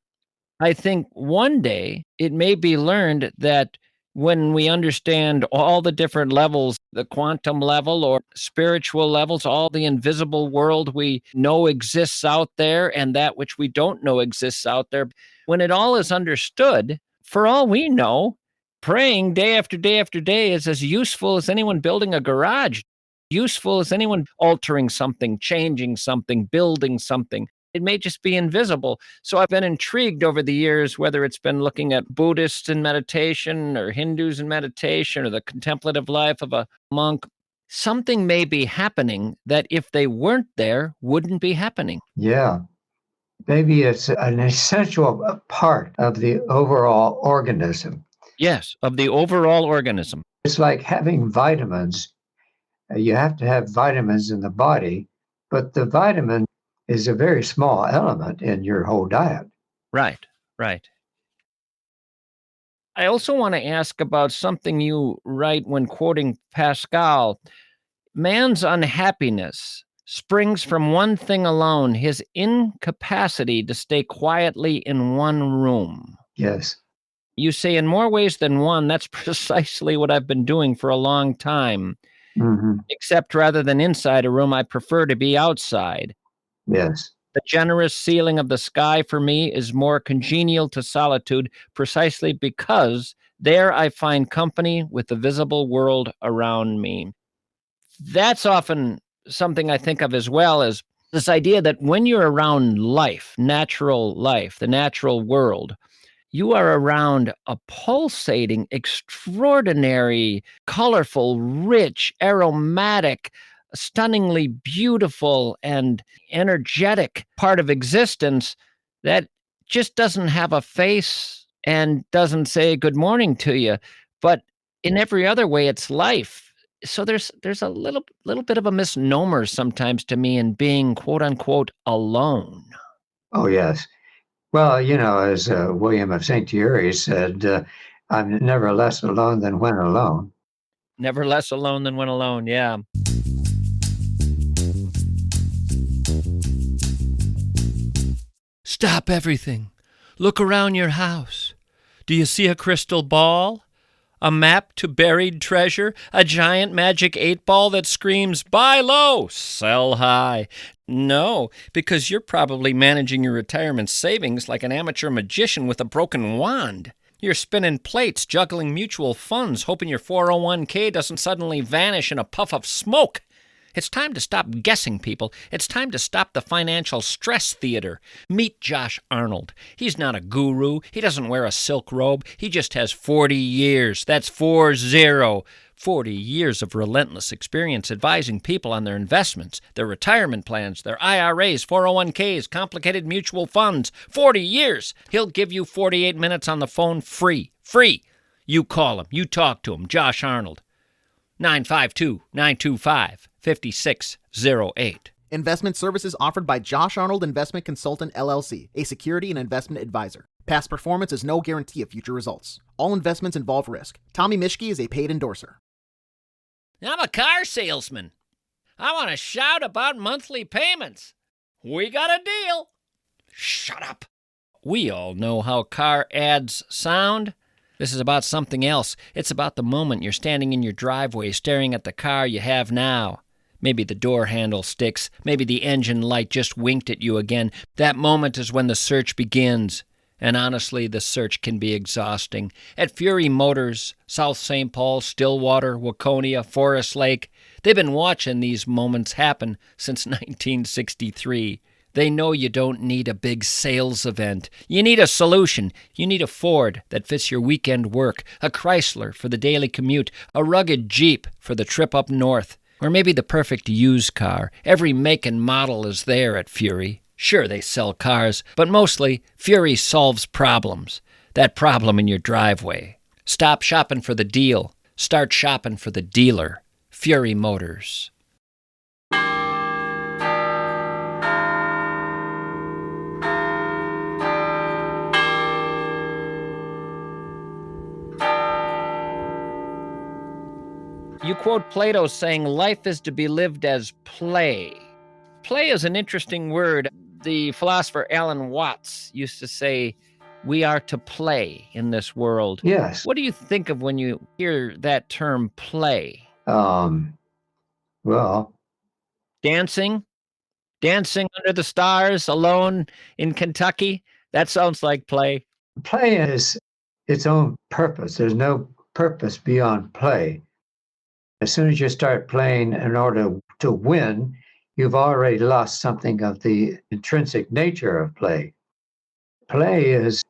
I think one day it may be learned that when we understand all the different levels, the quantum level or spiritual levels, all the invisible world we know exists out there and that which we don't know exists out there, when it all is understood, for all we know, praying day after day after day is as useful as anyone building a garage, useful as anyone altering something, changing something, building something. It may just be invisible. So I've been intrigued over the years, whether it's been looking at Buddhists in meditation or Hindus in meditation or the contemplative life of a monk. Something may be happening that if they weren't there, wouldn't be happening. Yeah. Maybe it's an essential part of the overall organism. Yes, of the overall organism. It's like having vitamins. You have to have vitamins in the body, but the vitamin is a very small element in your whole diet. Right, right. I also want to ask about something you write when quoting Pascal. Man's unhappiness springs from one thing alone, his incapacity to stay quietly in one room. Yes. You say in more ways than one, that's precisely what I've been doing for a long time. Mm-hmm. Except rather than inside a room, I prefer to be outside. Yes. The generous ceiling of the sky for me is more congenial to solitude precisely because there I find company with the visible world around me. That's often something I think of as well, as this idea that when you're around life, the natural world, you are around a pulsating, extraordinary, colorful, rich, aromatic, stunningly beautiful, and energetic part of existence that just doesn't have a face and doesn't say good morning to you. But in every other way, it's life. So there's a little bit of a misnomer sometimes to me in being quote unquote alone. Oh, yes. Well, as William of St. Thierry said, I'm never less alone than when alone. Never less alone than when alone. Yeah. Stop everything. Look around your house. Do you see a crystal ball? A map to buried treasure? A giant magic 8-ball that screams, buy low, sell high? No, because you're probably managing your retirement savings like an amateur magician with a broken wand. You're spinning plates, juggling mutual funds, hoping your 401k doesn't suddenly vanish in a puff of smoke. It's time to stop guessing, people. It's time to stop the financial stress theater. Meet Josh Arnold. He's not a guru. He doesn't wear a silk robe. He just has 40 years. That's 40. 40 years of relentless experience advising people on their investments, their retirement plans, their IRAs, 401ks, complicated mutual funds. 40 years. He'll give you 48 minutes on the phone free. Free. You call him. You talk to him. Josh Arnold. 952-925-5608. Investment services offered by Josh Arnold Investment Consultant LLC, a security and investment advisor. Past performance is no guarantee of future results. All investments involve risk. Tommy Mischke is a paid endorser. I'm a car salesman. I want to shout about monthly payments. We got a deal. Shut up. We all know how car ads sound. This is about something else. It's about the moment you're standing in your driveway staring at the car you have now. Maybe the door handle sticks. Maybe the engine light just winked at you again. That moment is when the search begins. And honestly, the search can be exhausting. At Fury Motors, South St. Paul, Stillwater, Waconia, Forest Lake, they've been watching these moments happen since 1963. They know you don't need a big sales event. You need a solution. You need a Ford that fits your weekend work, a Chrysler for the daily commute, a rugged Jeep for the trip up north, or maybe the perfect used car. Every make and model is there at Fury. Sure, they sell cars, but mostly Fury solves problems. That problem in your driveway. Stop shopping for the deal. Start shopping for the dealer. Fury Motors. You quote Plato saying life is to be lived as play. Play is an interesting word. The philosopher Alan Watts used to say, we are to play in this world. Yes. What do you think of when you hear that term play? Well, Dancing? Dancing under the stars alone in Kentucky? That sounds like play. play is its own purpose. There's no purpose beyond play. As soon as you start playing in order to win, you've already lost something of the intrinsic nature of play. Play is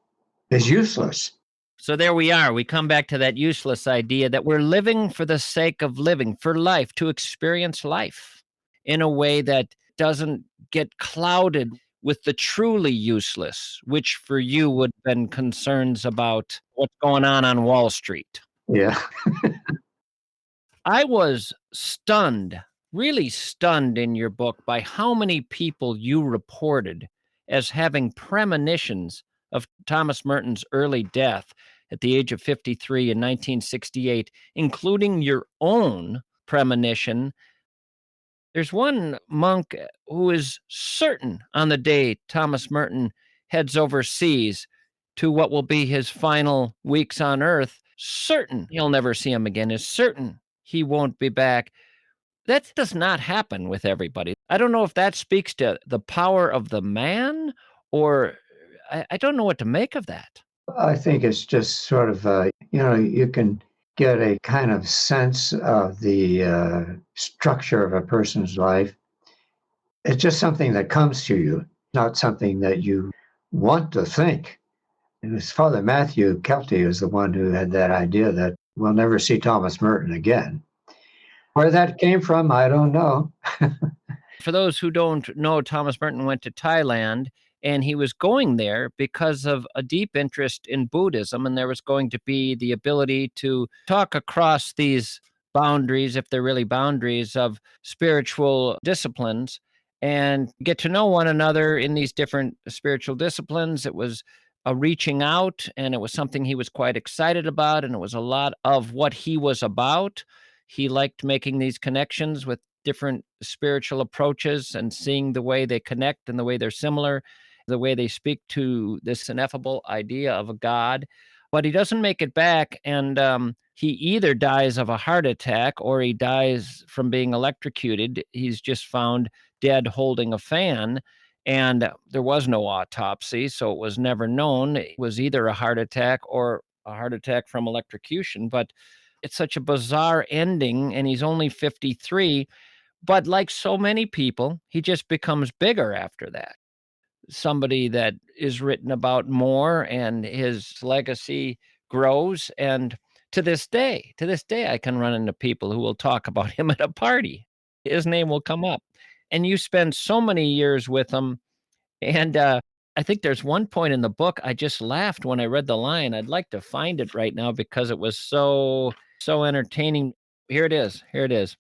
useless. So there we are. We come back to that useless idea that we're living for the sake of living, for life, to experience life in a way that doesn't get clouded with the truly useless, which for you would have been concerns about what's going on Wall Street. Yeah. I was stunned, really stunned in your book by how many people you reported as having premonitions of Thomas Merton's early death at the age of 53 in 1968, including your own premonition. There's one monk who is certain on the day Thomas Merton heads overseas to what will be his final weeks on earth, certain he'll never see him again, is certain he won't be back. That does not happen with everybody. I don't know if that speaks to the power of the man, or I don't know what to make of that. I think it's just sort of, you can get a kind of sense of the structure of a person's life. It's just something that comes to you, not something that you want to think. And his father, Matthew Kelty, is the one who had that idea that we'll never see Thomas Merton again. Where that came from, I don't know. For those who don't know, Thomas Merton went to Thailand, and he was going there because of a deep interest in Buddhism, and there was going to be the ability to talk across these boundaries, if they're really boundaries, of spiritual disciplines and get to know one another in these different spiritual disciplines. It was a reaching out, and it was something he was quite excited about, and it was a lot of what he was about. He liked making these connections with different spiritual approaches and seeing the way they connect and the way they're similar, the way they speak to this ineffable idea of a God. But he doesn't make it back, and he either dies of a heart attack or he dies from being electrocuted. He's just found dead holding a fan, and there was no autopsy, so it was never known. It was either a heart attack or a heart attack from electrocution, but it's such a bizarre ending, and he's only 53. But like so many people, he just becomes bigger after that. Somebody that is written about more, and his legacy grows. And to this day, I can run into people who will talk about him at a party. His name will come up. And you spend so many years with him. And I think there's one point in the book I just laughed when I read the line. I'd like to find it right now because it was so entertaining. Here it is. Here it is.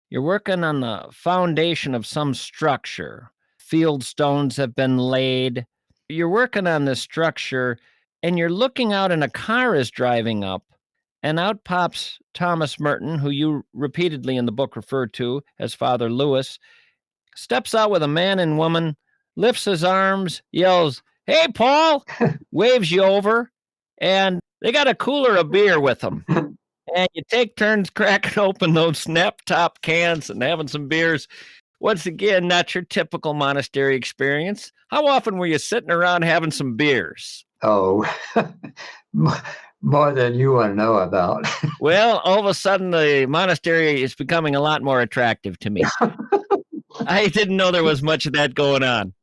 You're working on the foundation of some structure. Field stones have been laid. You're working on this structure, and you're looking out, and a car is driving up, and out pops Thomas Merton, who you repeatedly in the book refer to as Father Lewis, steps out with a man and woman, lifts his arms, yells, "Hey, Paul," waves you over, and they got a cooler of beer with them. And you take turns cracking open those snap top cans and having some beers. Once again, not your typical monastery experience. How often were you sitting around having some beers? Oh, more than you want to know about. Well, all of a sudden, the monastery is becoming a lot more attractive to me. I didn't know there was much of that going on.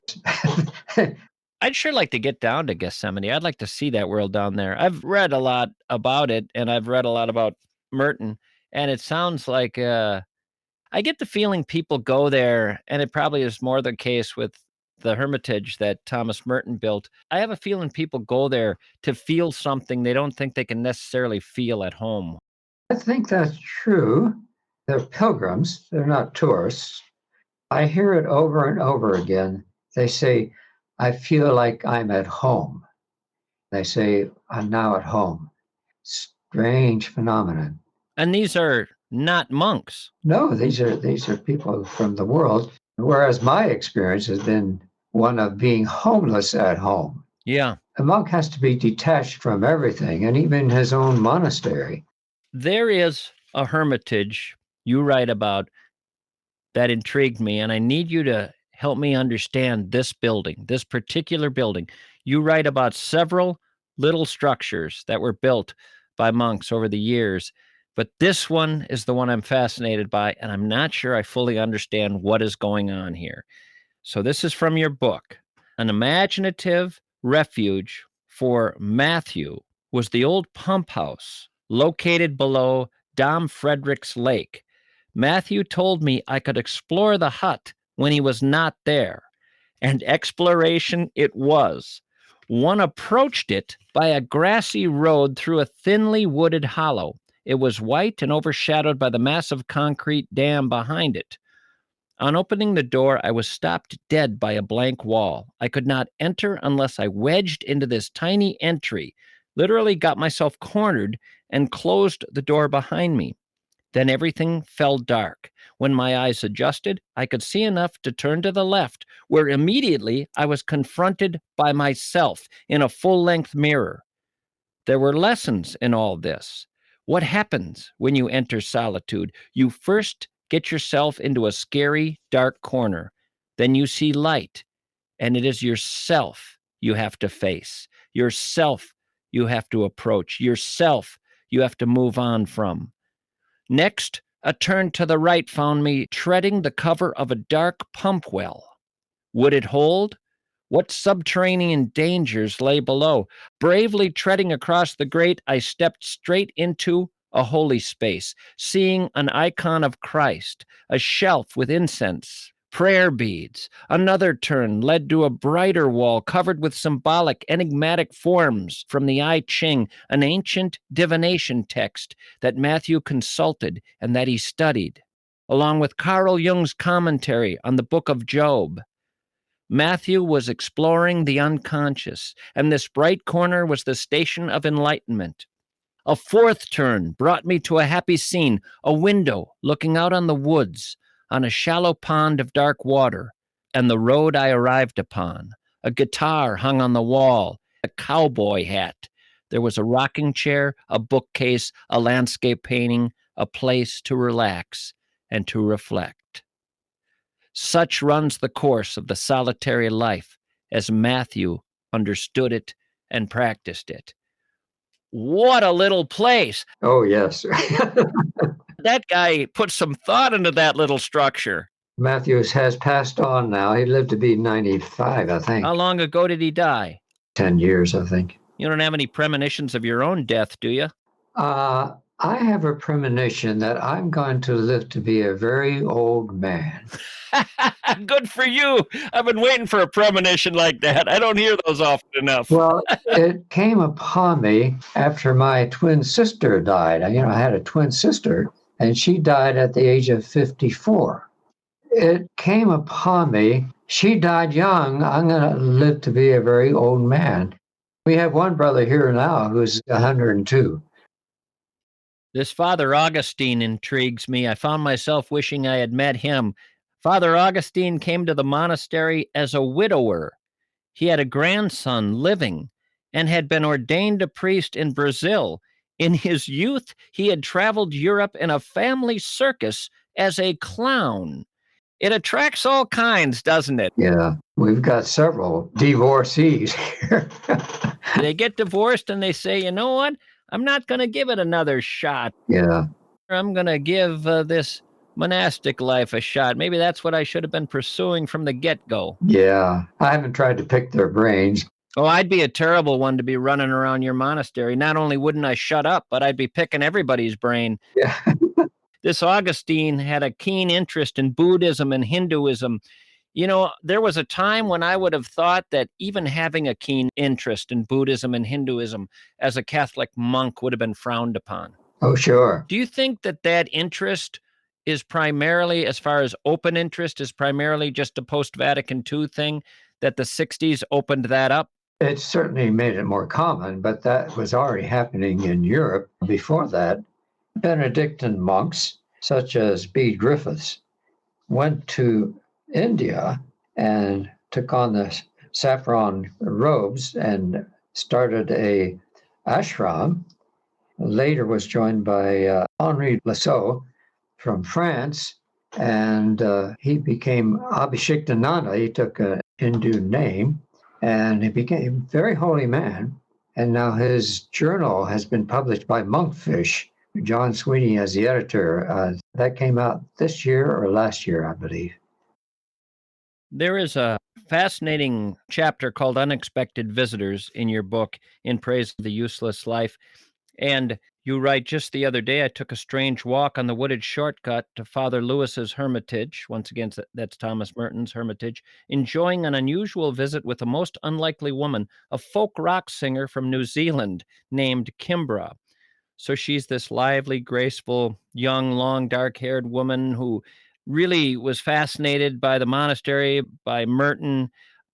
I'd sure like to get down to Gethsemane. I'd like to see that world down there. I've read a lot about it, and I've read a lot about Merton, and it sounds like I get the feeling people go there, and it probably is more the case with the Hermitage that Thomas Merton built. I have a feeling people go there to feel something they don't think they can necessarily feel at home. I think that's true. They're pilgrims, they're not tourists. I hear it over and over again. They say, I feel like I'm at home. They say, I'm now at home. Strange phenomenon. And these are not monks. No, these are people from the world. Whereas my experience has been one of being homeless at home. Yeah. A monk has to be detached from everything, and even his own monastery. There is a hermitage you write about that intrigued me, and I need you to help me understand this building, this particular building. You write about several little structures that were built by monks over the years, but this one is the one I'm fascinated by, and I'm not sure I fully understand what is going on here. So this is from your book. An imaginative refuge for Matthew was the old pump house located below Dom Frederick's Lake. Matthew told me I could explore the hut when he was not there, and exploration it was. One approached it by a grassy road through a thinly wooded hollow. It was white and overshadowed by the massive concrete dam behind it. On opening the door, I was stopped dead by a blank wall. I could not enter unless I wedged into this tiny entry, literally got myself cornered, and closed the door behind me. Then everything fell dark. When my eyes adjusted, I could see enough to turn to the left, where immediately I was confronted by myself in a full-length mirror. There were lessons in all this. What happens when you enter solitude? You first get yourself into a scary, dark corner. Then you see light, and it is yourself you have to face. Yourself you have to approach. Yourself you have to move on from. Next, a turn to the right found me treading the cover of a dark pump well. Would it hold? What subterranean dangers lay below? Bravely treading across the grate, I stepped straight into a holy space, seeing an icon of Christ, a shelf with incense, prayer beads. Another turn led to a brighter wall covered with symbolic, enigmatic forms from the I Ching, an ancient divination text that Matthew consulted and that he studied, along with Carl Jung's commentary on the Book of Job. Matthew was exploring the unconscious, and this bright corner was the station of enlightenment. A fourth turn brought me to a happy scene, a window looking out on the woods, on a shallow pond of dark water, and the road I arrived upon. A guitar hung on the wall, a cowboy hat. There was a rocking chair, a bookcase, a landscape painting, a place to relax and to reflect. Such runs the course of the solitary life as Matthew understood it and practiced it. What a little place. Oh, yes. That guy put some thought into that little structure. Matthews has passed on now. He lived to be 95, I think. How long ago did he die? 10 years, I think. You don't have any premonitions of your own death, do you? I have a premonition that I'm going to live to be a very old man. Good for you. I've been waiting for a premonition like that. I don't hear those often enough. Well, it came upon me after my twin sister died. I had a twin sister, and she died at the age of 54. It came upon me. She died young. I'm going to live to be a very old man. We have one brother here now who's 102. This Father Augustine intrigues me. I found myself wishing I had met him. Father Augustine came to the monastery as a widower. He had a grandson living and had been ordained a priest in Brazil. In his youth, he had traveled Europe in a family circus as a clown. It attracts all kinds, doesn't it? Yeah, we've got several divorcees here. They get divorced and they say, you know what? I'm not going to give it another shot. Yeah. I'm going to give this monastic life a shot. Maybe that's what I should have been pursuing from the get-go. Yeah. I haven't tried to pick their brains. Oh, I'd be a terrible one to be running around your monastery. Not only wouldn't I shut up, but I'd be picking everybody's brain. Yeah. This Augustine had a keen interest in Buddhism and Hinduism. You know, there was a time when I would have thought that even having a keen interest in Buddhism and Hinduism as a Catholic monk would have been frowned upon. Oh, sure. Do you think that that interest is primarily, as far as open interest, is primarily just a post-Vatican II thing, that the 60s opened that up? It certainly made it more common, but that was already happening in Europe before that. Benedictine monks, such as B. Griffiths, went to India and took on the saffron robes and started a ashram. Later was joined by Henri Lassault from France, and he became Abhishektananda. He took a Hindu name, and he became a very holy man. And now his journal has been published by Monkfish. John Sweeney as the editor. That came out this year or last year, I believe. There is a fascinating chapter called Unexpected Visitors in your book, In Praise of the Useless Life. And you write, just the other day, I took a strange walk on the wooded shortcut to Father Lewis's hermitage. Once again, that's Thomas Merton's hermitage, enjoying an unusual visit with a most unlikely woman, a folk rock singer from New Zealand named Kimbra. So she's this lively, graceful, young, long, dark-haired woman who really was fascinated by the monastery, by Merton.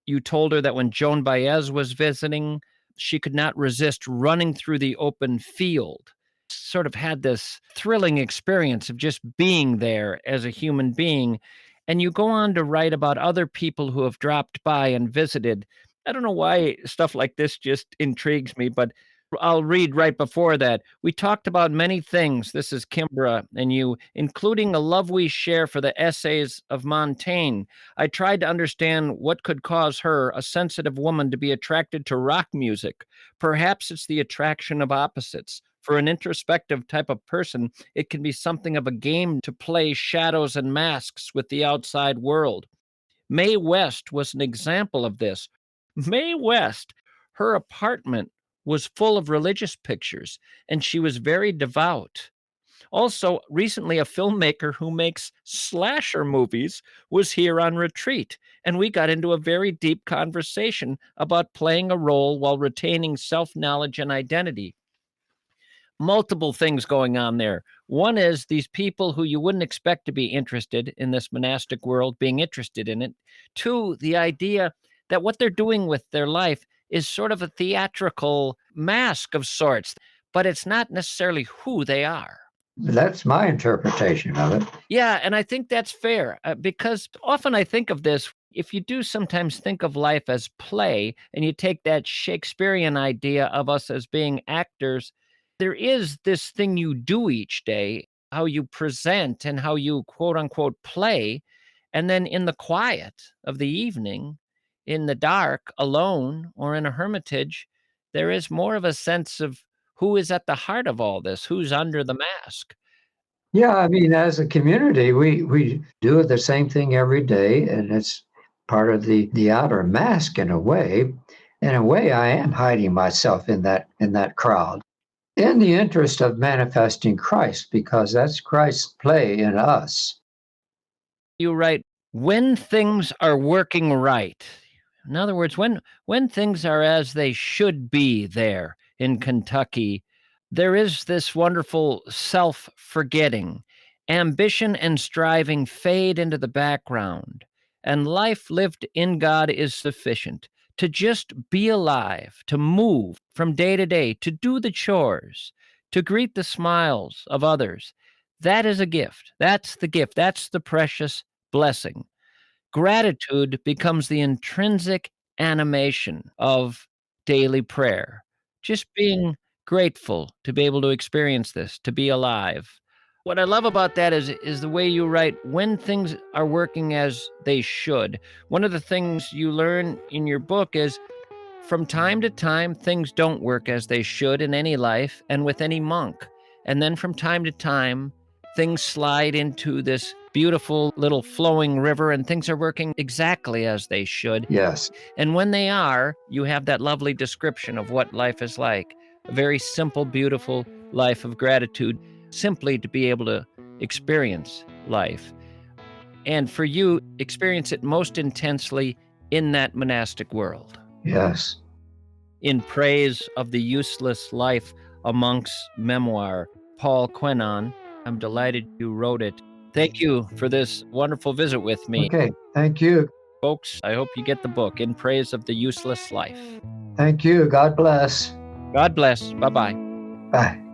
You told her that when Joan Baez was visiting, she could not resist running through the open field. Sort of had this thrilling experience of just being there as a human being. And you go on to write about other people who have dropped by and visited. I don't know why stuff like this just intrigues me, but I'll read right before that. We talked about many things, this is Kimbra and you, including a love we share for the essays of Montaigne. I tried to understand what could cause her, a sensitive woman, to be attracted to rock music. Perhaps it's the attraction of opposites. For an introspective type of person, it can be something of a game to play shadows and masks with the outside world. Mae West was an example of this. Mae West, her apartment was full of religious pictures, and she was very devout. Also, recently, a filmmaker who makes slasher movies was here on retreat, and we got into a very deep conversation about playing a role while retaining self-knowledge and identity. Multiple things going on there. One is these people who you wouldn't expect to be interested in this monastic world being interested in it. Two, the idea that what they're doing with their life is sort of a theatrical mask of sorts, but it's not necessarily who they are. That's my interpretation of it. Yeah, and I think that's fair because often I think of this. If you do sometimes think of life as play and you take that Shakespearean idea of us as being actors, there is this thing you do each day, how you present and how you quote unquote play. And then in the quiet of the evening, in the dark, alone, or in a hermitage, there is more of a sense of who is at the heart of all this, who's under the mask. Yeah, I mean, as a community, we do the same thing every day, and it's part of the outer mask in a way. In a way, I am hiding myself in that crowd, in the interest of manifesting Christ, because that's Christ's play in us. You write, when things are working right. In other words, when things are as they should be there in Kentucky, there is this wonderful self-forgetting. Ambition and striving fade into the background, and life lived in God is sufficient. To just be alive, to move from day to day, to do the chores, to greet the smiles of others. That is a gift. That's the gift. That's the precious blessing. Gratitude becomes the intrinsic animation of daily prayer. Just being grateful to be able to experience this, to be alive. What I love about that is the way you write, when things are working as they should. One of the things you learn in your book is from time to time, things don't work as they should in any life and with any monk. And then from time to time, things slide into this beautiful little flowing river and things are working exactly as they should. Yes. And when they are, you have that lovely description of what life is like. A very simple, beautiful life of gratitude, simply to be able to experience life. And for you, experience it most intensely in that monastic world. Yes. In praise of the useless life a monk's memoir, Paul Quenon, I'm delighted you wrote it. Thank you for this wonderful visit with me. Okay. Thank you. Folks, I hope you get the book, In Praise of the Useless Life. Thank you. God bless. God bless. Bye-bye. Bye.